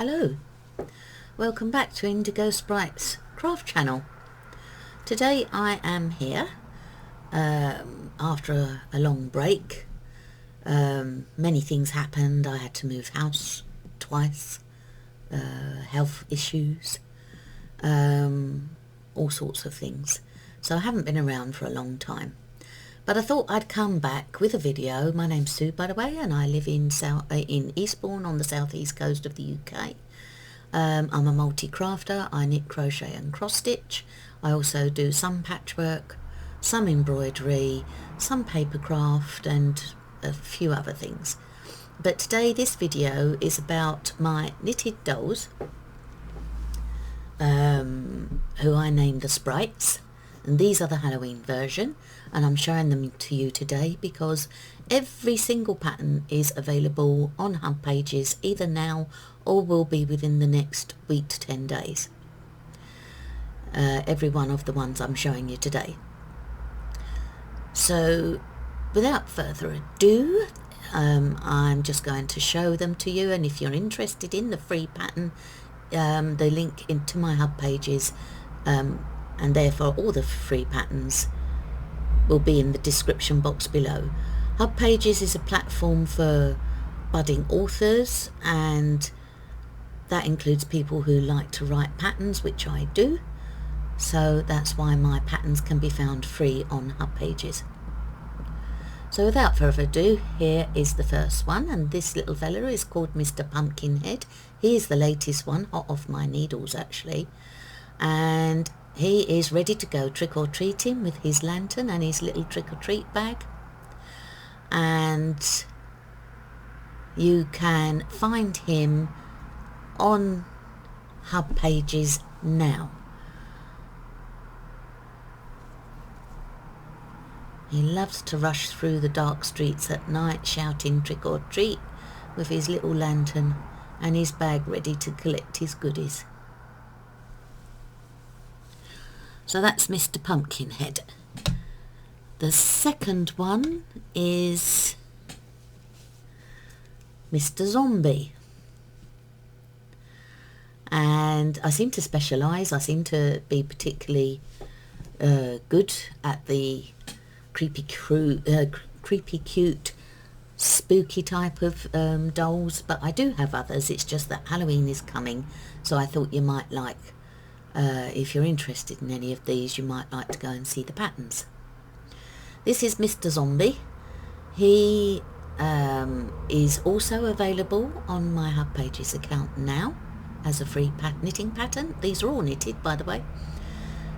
Hello, welcome back to Indigo Sprites craft channel. Today I am here after a long break. Many things happened. I had to move house twice, health issues, all sorts of things. So I haven't been around for a long time. But I thought I'd come back with a video. My name's Sue, by the way, and I live in Eastbourne on the southeast coast of the UK. I'm a multi-crafter. I knit, crochet and cross stitch. I also do some patchwork, some embroidery, some paper craft and a few other things. But today this video is about my knitted dolls, who I named the Sprites. And these are the Halloween version, and I'm showing them to you today because every single pattern is available on hub pages either now or will be within the next week to 10 days. Every one of the ones I'm showing you today. So without further ado, I'm just going to show them to you, and if you're interested in the free pattern, the link into my hub pages and therefore all the free patterns will be in the description box below. Hub Pages is a platform for budding authors, and that includes people who like to write patterns, which I do. So that's why my patterns can be found free on Hub Pages. So without further ado, here is the first one, and this little fella is called Mr. Pumpkinhead. He is the latest one, hot off my needles actually, and he is ready to go trick-or-treating with his lantern and his little trick-or-treat bag. And you can find him on Hub Pages now. He loves to rush through the dark streets at night shouting trick-or-treat with his little lantern and his bag ready to collect his goodies. So that's Mr. Pumpkinhead. The second one is Mr. Zombie. And I seem to specialise. I seem to be particularly good at the creepy, cute, spooky type of dolls. But I do have others. It's just that Halloween is coming. So I thought you might like, if you're interested in any of these, you might like to go and see the patterns. This is Mr. Zombie. He is also available on my Hub Pages account now as a free knitting pattern. These are all knitted, by the way.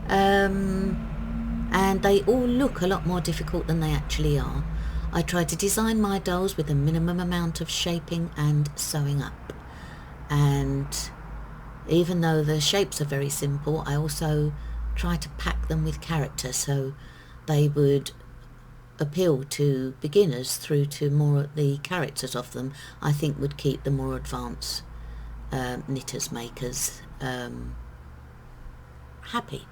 And they all look a lot more difficult than they actually are. I try to design my dolls with a minimum amount of shaping and sewing up. And even though the shapes are very simple, I also try to pack them with character so they would appeal to beginners through to more the characters of them I think would keep the more advanced knitters, makers happy.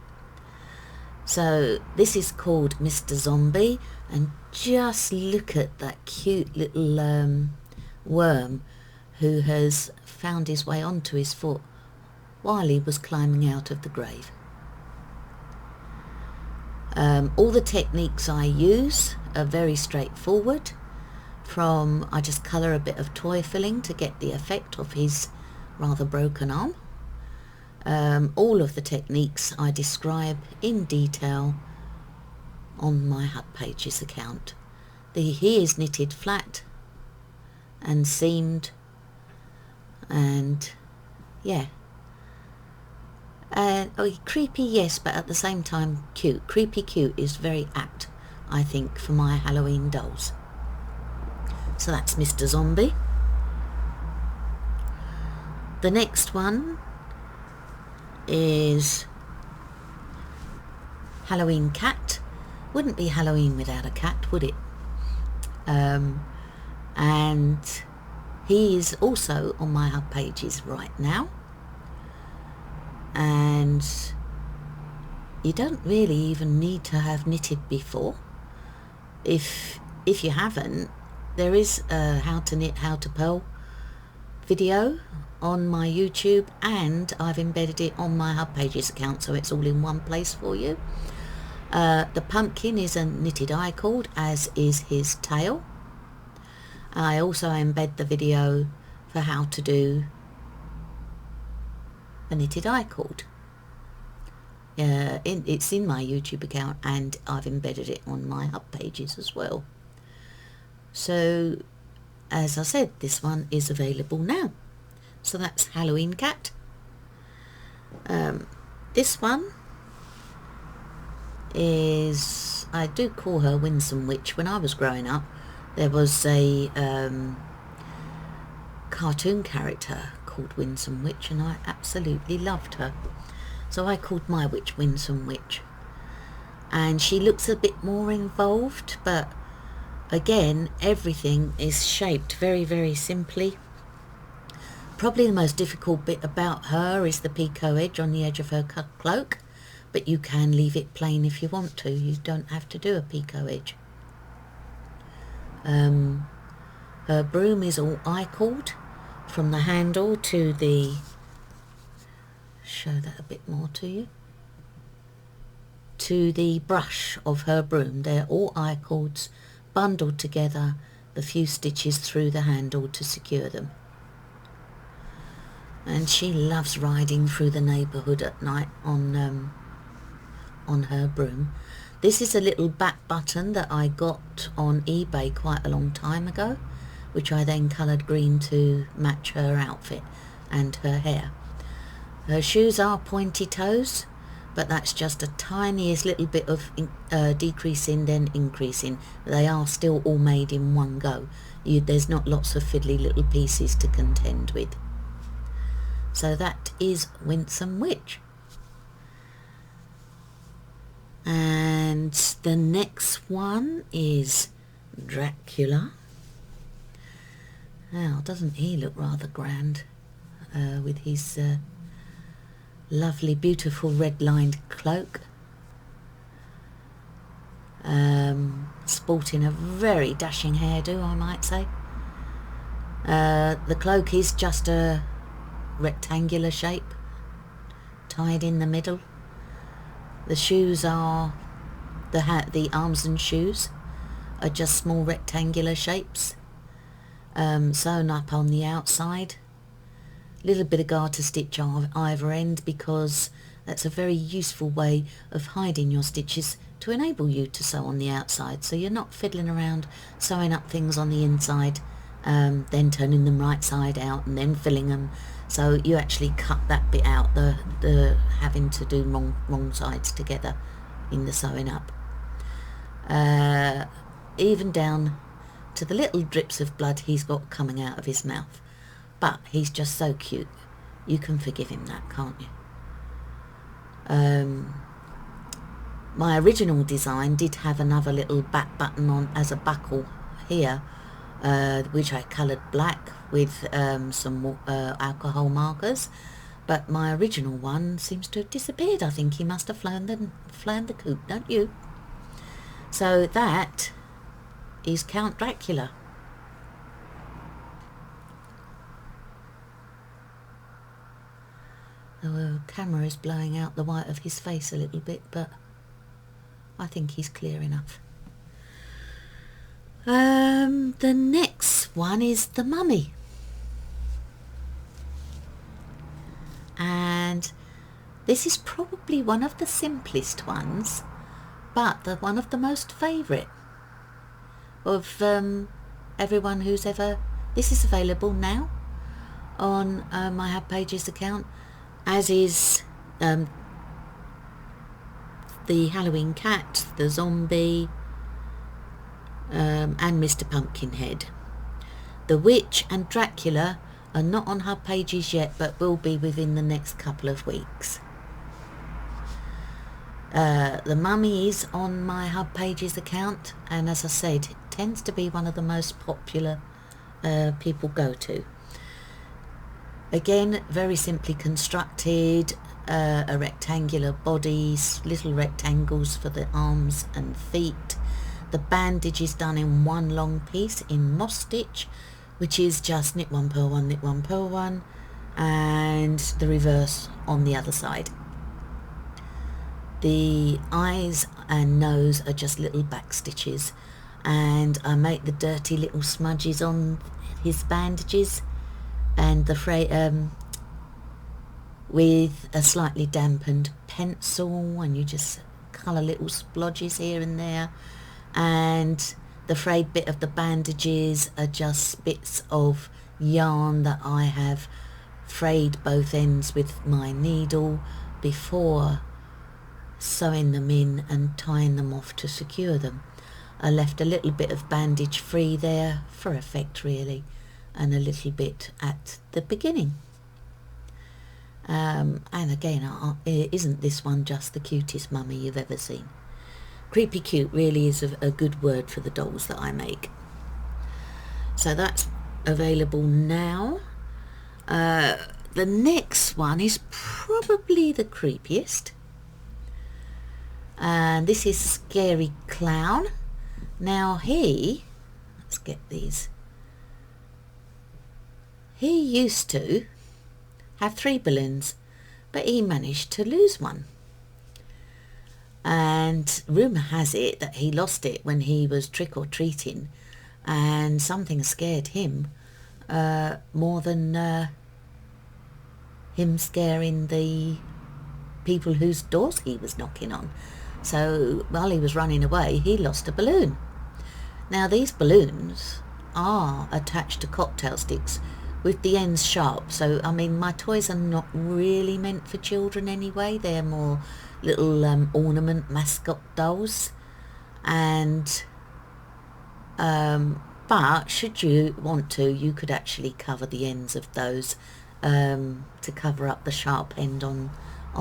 So this is called Mr. Zombie, and just look at that cute little worm who has found his way onto his foot while he was climbing out of the grave. All the techniques I use are very straightforward. I just colour a bit of toy filling to get the effect of his rather broken arm. All of the techniques I describe in detail on my Hub Pages account. He is knitted flat and seamed, and yeah. Creepy, yes, but at the same time cute. Creepy cute is very apt, I think, for my Halloween dolls. So that's Mr. Zombie. The next one is Halloween Cat. Wouldn't be Halloween without a cat, would it? And he is also on my Hub Pages right now. And you don't really even need to have knitted before. If you haven't, there is How to Knit, How to Purl video on my YouTube, and I've embedded it on my Hub Pages account, so it's all in one place for you. The pumpkin is a knitted I-cord, as is his tail. I also embed the video for how to do a knitted I-cord. It's in my YouTube account, and I've embedded it on my Hub Pages as well. So, as I said, this one is available now. So that's Halloween Cat. This one is, I do call her Winsome Witch. When I was growing up, there was a cartoon character called Winsome Witch, and I absolutely loved her. So I called my witch Winsome Witch. And she looks a bit more involved, but again, everything is shaped very, very simply. Probably the most difficult bit about her is the picot edge on the edge of her cloak, but you can leave it plain if you want to. You don't have to do a picot edge. Her broom is all I-cord from the handle to the, show that a bit more to you, to the brush of her broom. They're all I-cords bundled together, the few stitches through the handle to secure them. And she loves riding through the neighbourhood at night on her broom. This is a little back button that I got on eBay quite a long time ago, which I then coloured green to match her outfit and her hair. Her shoes are pointy toes, but that's just a tiniest little bit of decreasing then increasing. They are still all made in one go. There's not lots of fiddly little pieces to contend with. So that is Winsome Witch. And the next one is Dracula. Now, doesn't he look rather grand with his lovely, beautiful red-lined cloak, sporting a very dashing hairdo, I might say. The cloak is just a rectangular shape, tied in the middle. The shoes are, the arms and shoes are just small rectangular shapes, sewn up on the outside. Little bit of garter stitch on either end, because that's a very useful way of hiding your stitches to enable you to sew on the outside, so you're not fiddling around sewing up things on the inside, then turning them right side out and then filling them. So you actually cut that bit out, the having to do wrong sides together in the sewing up. Even down to the little drips of blood he's got coming out of his mouth. But he's just so cute. You can forgive him that, can't you? My original design did have another little back button on as a buckle here, which I coloured black with some alcohol markers, but my original one seems to have disappeared. I think he must have flown the coop, don't you? So that is Count Dracula. The camera is blowing out the white of his face a little bit, but I think he's clear enough. The next one is the Mummy. And this is probably one of the simplest ones, but one of the most favourite of everyone who's ever... This is available now on my Hub Pages account, as is the Halloween Cat, the Zombie, and Mr. Pumpkinhead. The Witch and Dracula are not on Hub Pages yet, but will be within the next couple of weeks. The Mummy is on my Hub Pages account, and as I said, it tends to be one of the most popular people go to. Again, very simply constructed, a rectangular body, little rectangles for the arms and feet. The bandage is done in one long piece in moss stitch which is just knit one, purl one, knit one, purl one, and the reverse on the other side. The eyes and nose are just little back stitches, and I make the dirty little smudges on his bandages and the with a slightly dampened pencil, and you just colour little splodges here and there. And the frayed bit of the bandages are just bits of yarn that I have frayed both ends with my needle before sewing them in and tying them off to secure them. I left a little bit of bandage free there for effect really, and a little bit at the beginning. And again, isn't this one just the cutest mummy you've ever seen? Creepy cute really is a good word for the dolls that I make. So that's available now. The next one is probably the creepiest, and this is Scary Clown. Now let's get these. He used to have 3 balloons, but he managed to lose one. And rumour has it that he lost it when he was trick-or-treating, and something scared him more than him scaring the people whose doors he was knocking on. So while he was running away, he lost a balloon. Now these balloons are attached to cocktail sticks with the ends sharp, so I mean my toys are not really meant for children anyway. They're more little ornament mascot dolls, and but should you want to, you could actually cover the ends of those to cover up the sharp end on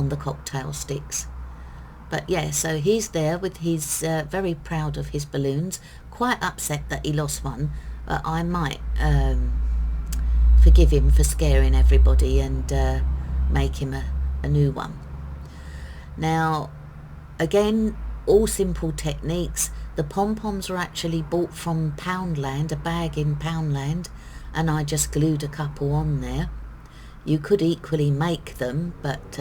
the cocktail sticks. But yeah, so he's there with his very proud of his balloons, quite upset that he lost one, but I might forgive him for scaring everybody and make him a new one. Now again, all simple techniques. The pom-poms are actually bought from Poundland, a bag in Poundland, and I just glued a couple on there. You could equally make them, but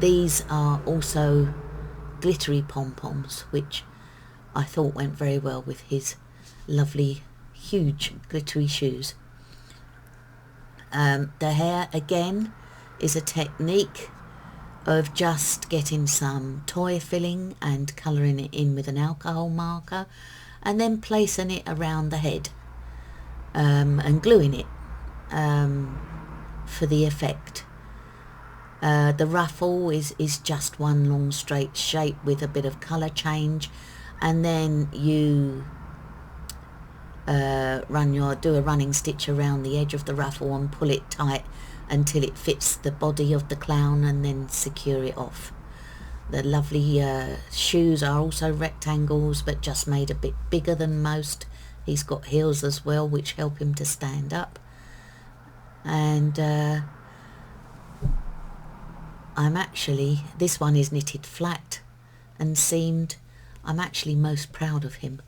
these are also glittery pom-poms, which I thought went very well with his lovely huge glittery shoes. The hair again is a technique of just getting some toy filling and colouring it in with an alcohol marker, and then placing it around the head and gluing it for the effect. The ruffle is just one long straight shape with a bit of colour change, and then you do a running stitch around the edge of the ruffle and pull it tight until it fits the body of the clown, and then secure it off. The lovely shoes are also rectangles, but just made a bit bigger than most. He's got heels as well, which help him to stand up. And this one is knitted flat and seamed. I'm actually most proud of him.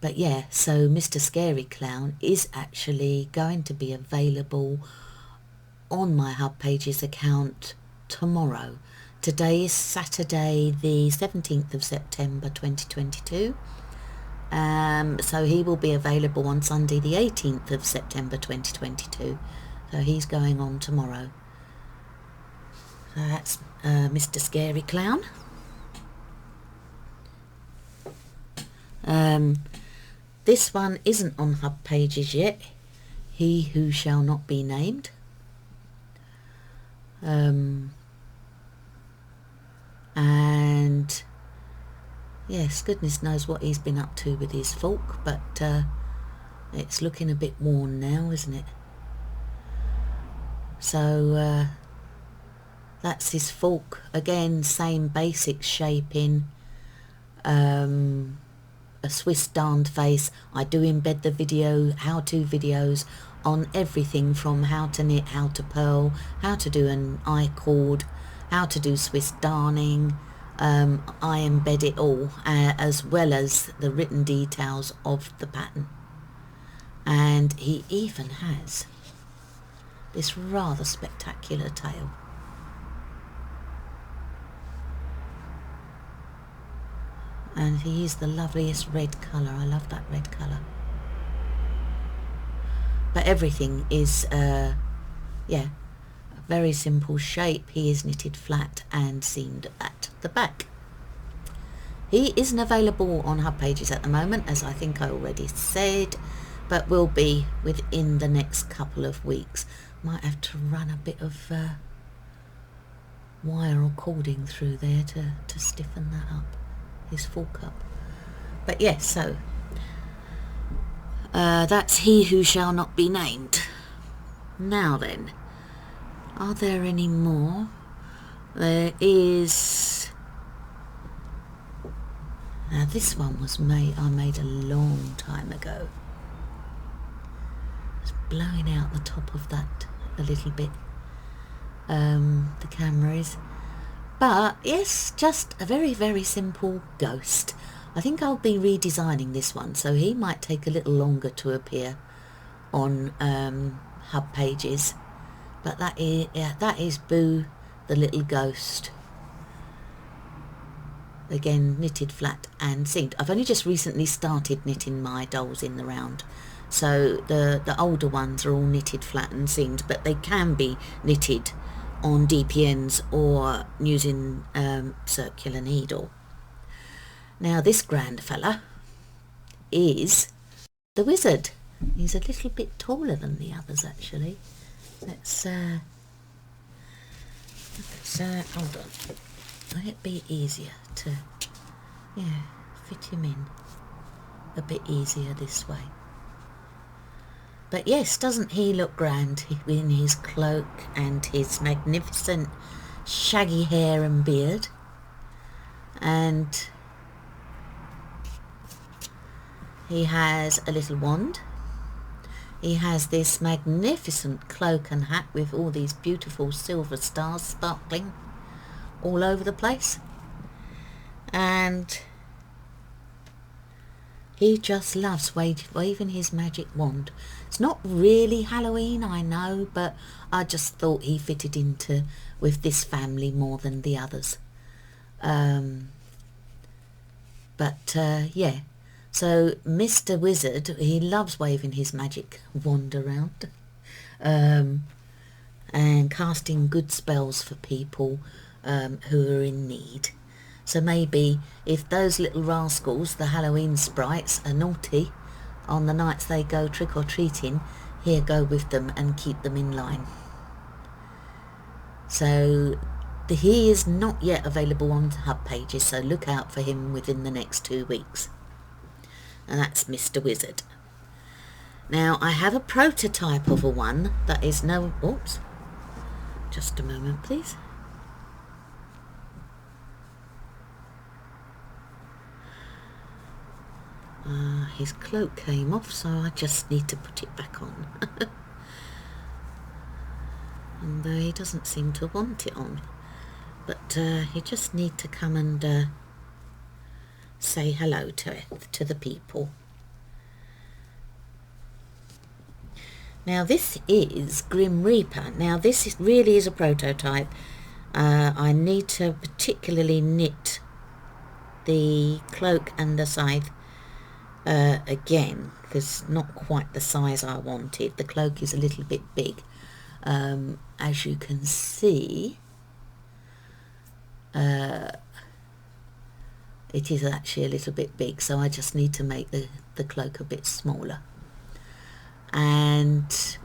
But yeah, so Mr. Scary Clown is actually going to be available on my Hub Pages account tomorrow. Today is Saturday the 17th of September 2022. So he will be available on Sunday the 18th of September 2022. So he's going on tomorrow. So that's Mr. Scary Clown. This one isn't on Hub Pages yet. He Who Shall Not Be Named. And yes, goodness knows what he's been up to with his fork, but it's looking a bit worn now, isn't it? So that's his fork. Again, same basic shaping. A Swiss darned face. I do embed the how-to videos on everything from how to knit, how to purl, how to do an I-cord, how to do Swiss darning, I embed it all, as well as the written details of the pattern. And he even has this rather spectacular tail. And he used the loveliest red colour. I love that red colour. But everything is, yeah, a very simple shape. He is knitted flat and seamed at the back. He isn't available on Hub Pages at the moment, as I think I already said, but will be within the next couple of weeks. Might have to run a bit of wire or cording through there to stiffen that up, his full cup. But yes, so that's He Who Shall Not Be Named. Now then, are there any more? There is... Now this one I made a long time ago. It's blowing out the top of that a little bit. The camera is. But yes, just a very, very simple ghost. I think I'll be redesigning this one, so he might take a little longer to appear on Hub Pages. But that is Boo the Little Ghost. Again, knitted flat and seamed. I've only just recently started knitting my dolls in the round, so the older ones are all knitted flat and seamed, but they can be knitted on DPNs or using circular needle. Now this grand fella is the Wizard. He's a little bit taller than the others actually. Let's hold on. Let it be easier to fit him in a bit easier this way. But yes, doesn't he look grand in his cloak and his magnificent shaggy hair and beard? And he has a little wand. He has this magnificent cloak and hat with all these beautiful silver stars sparkling all over the place. And he just loves waving his magic wand. It's not really Halloween, I know, but I just thought he fitted into with this family more than the others. Yeah. So Mr. Wizard, he loves waving his magic wand around and casting good spells for people who are in need. So maybe if those little rascals, the Halloween sprites, are naughty on the nights they go trick-or-treating, he'll go with them and keep them in line. So he is not yet available on Hub Pages, so look out for him within the next 2 weeks. And that's Mr. Wizard. Now I have a prototype of a one that is no... Oops. Just a moment, please. His cloak came off, so I just need to put it back on. And he doesn't seem to want it on. But you just need to come and say hello to the people. Now this is Grim Reaper. Now this really is a prototype. I need to particularly knit the cloak and the scythe again, because not quite the size I wanted. The cloak is a little bit big, as you can see. It is actually a little bit big, so I just need to make the cloak a bit smaller. And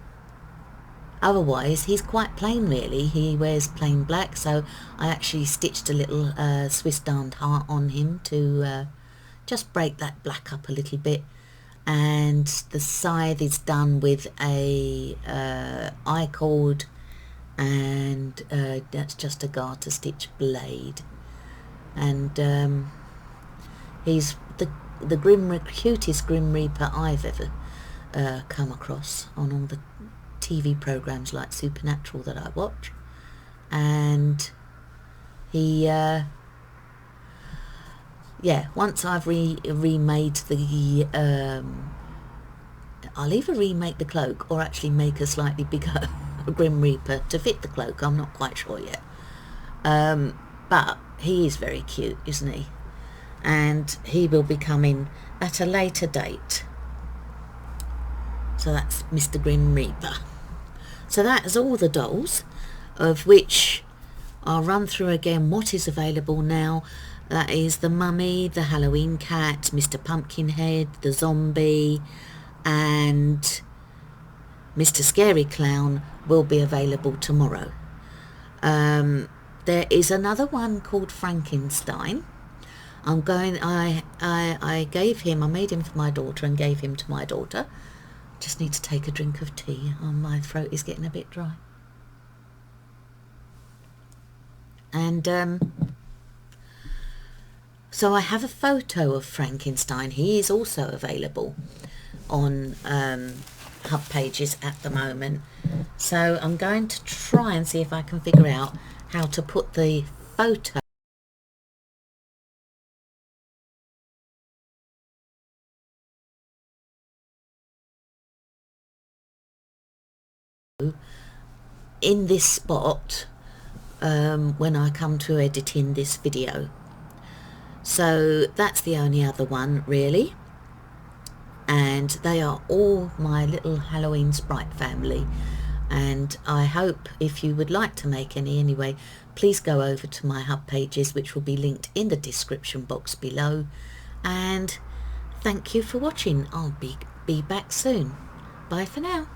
otherwise he's quite plain really. He wears plain black, so I actually stitched a little Swiss darned heart on him to just break that black up a little bit. And the scythe is done with a I-cord, and that's just a garter stitch blade. And he's the cutest Grim Reaper I've ever come across on all the TV programs like Supernatural that I watch. And he yeah, once I've remade the I'll either remake the cloak or actually make a slightly bigger Grim Reaper to fit the cloak. I'm not quite sure yet. But he is very cute, isn't he? And he will be coming at a later date. So that's Mr. Grim Reaper. So that is all the dolls, of which I'll run through again what is available now. That is the Mummy, the Halloween Cat, Mr. Pumpkinhead, the Zombie, and Mr. Scary Clown will be available tomorrow. There is another one called Frankenstein. I made him for my daughter and gave him to my daughter. Just need to take a drink of tea. Oh, my throat is getting a bit dry. And so I have a photo of Frankenstein. He is also available on Hub Pages at the moment. So I'm going to try and see if I can figure out how to put the photo in this spot when I come to editing this video. So that's the only other one really, and they are all my little Halloween sprite family. And I hope if you would like to make any anyway, please go over to my Hub Pages, which will be linked in the description box below. And thank you for watching. I'll be back soon. Bye for now.